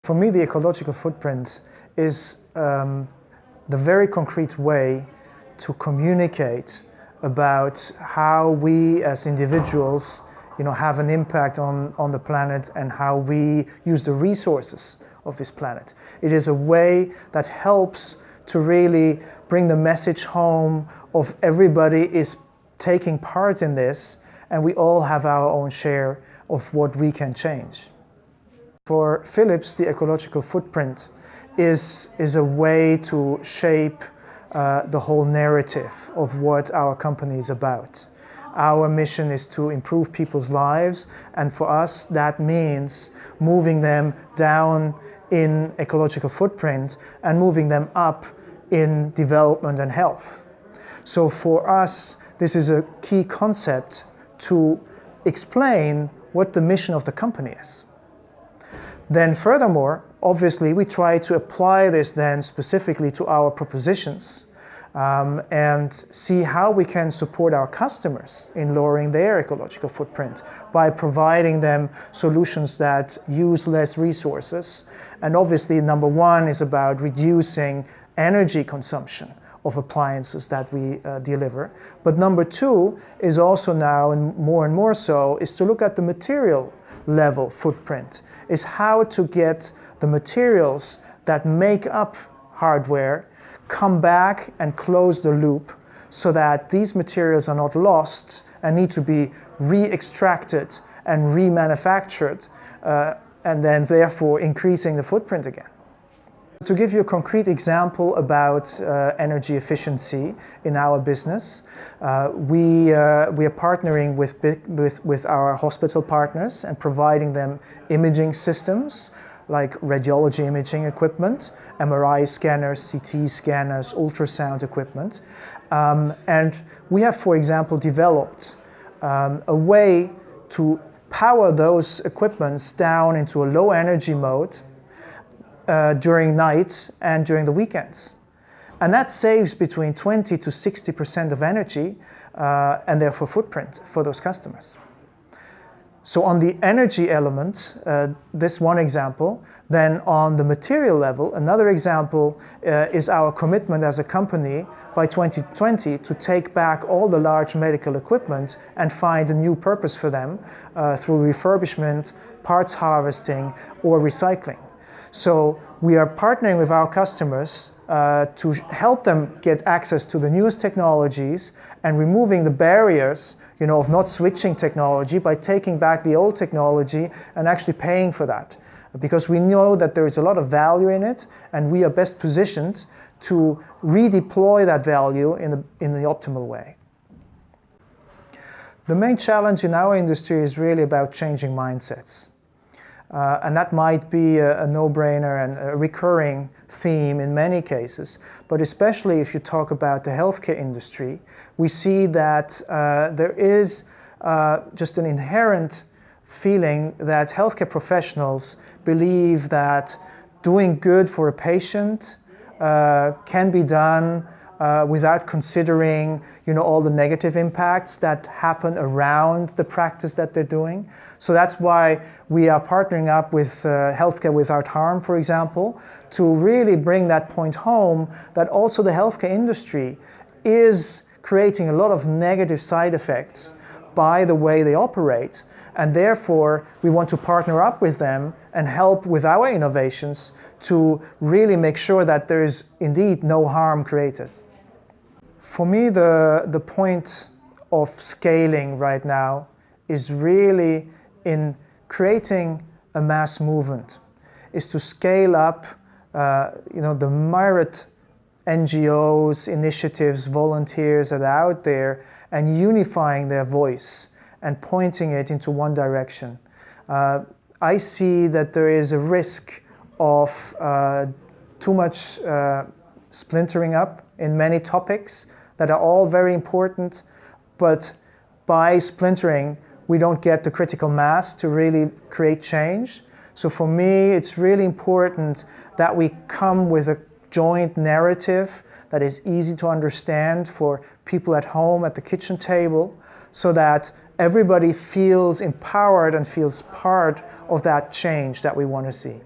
For me, the ecological footprint is the very concrete way to communicate about how we as individuals have an impact on the planet and how we use the resources of this planet. It is a way that helps to really bring the message home of everybody is taking part in this, and we all have our own share of what we can change. For Philips, the ecological footprint is a way to shape the whole narrative of what our company is about. Our mission is to improve people's lives, and for us that means moving them down in ecological footprint and moving them up in development and health. So for us, this is a key concept to explain what the mission of the company is. Then furthermore, obviously we try to apply this then specifically to our propositions and see how we can support our customers in lowering their ecological footprint by providing them solutions that use less resources. And obviously number one is about reducing energy consumption of appliances that we deliver. But number two is also now, and more so, is to look at the material level footprint, is how to get the materials that make up hardware come back and close the loop so that these materials are not lost and need to be re-extracted and remanufactured and then therefore increasing the footprint again. To give you a concrete example about energy efficiency in our business, we are partnering with our hospital partners and providing them imaging systems like radiology imaging equipment, MRI scanners, CT scanners, ultrasound equipment. And we have, for example, developed a way to power those equipments down into a low energy mode during night and during the weekends. And that saves between 20 to 60% of energy and therefore footprint for those customers. So on the energy element, this one example, then on the material level, another example is our commitment as a company by 2020 to take back all the large medical equipment and find a new purpose for them through refurbishment, parts harvesting, or recycling. So we are partnering with our customers to help them get access to the newest technologies and removing the barriers of not switching technology by taking back the old technology and actually paying for that. Because we know that there is a lot of value in it, and we are best positioned to redeploy that value in the optimal way. The main challenge in our industry is really about changing mindsets. And that might be a no-brainer and a recurring theme in many cases, but especially if you talk about the healthcare industry, we see that there is just an inherent feeling that healthcare professionals believe that doing good for a patient can be done without considering all the negative impacts that happen around the practice that they're doing. So that's why we are partnering up with Healthcare Without Harm, for example, to really bring that point home that also the healthcare industry is creating a lot of negative side effects by the way they operate, and therefore we want to partner up with them and help with our innovations to really make sure that there is indeed no harm created. For me, the point of scaling right now is really in creating a mass movement, is to scale up the myriad NGOs, initiatives, volunteers that are out there and unifying their voice and pointing it into one direction. I see that there is a risk of too much splintering up in many topics that are all very important, but by splintering we don't get the critical mass to really create change. So for me, it's really important that we come with a joint narrative that is easy to understand for people at home at the kitchen table, so that everybody feels empowered and feels part of that change that we want to see.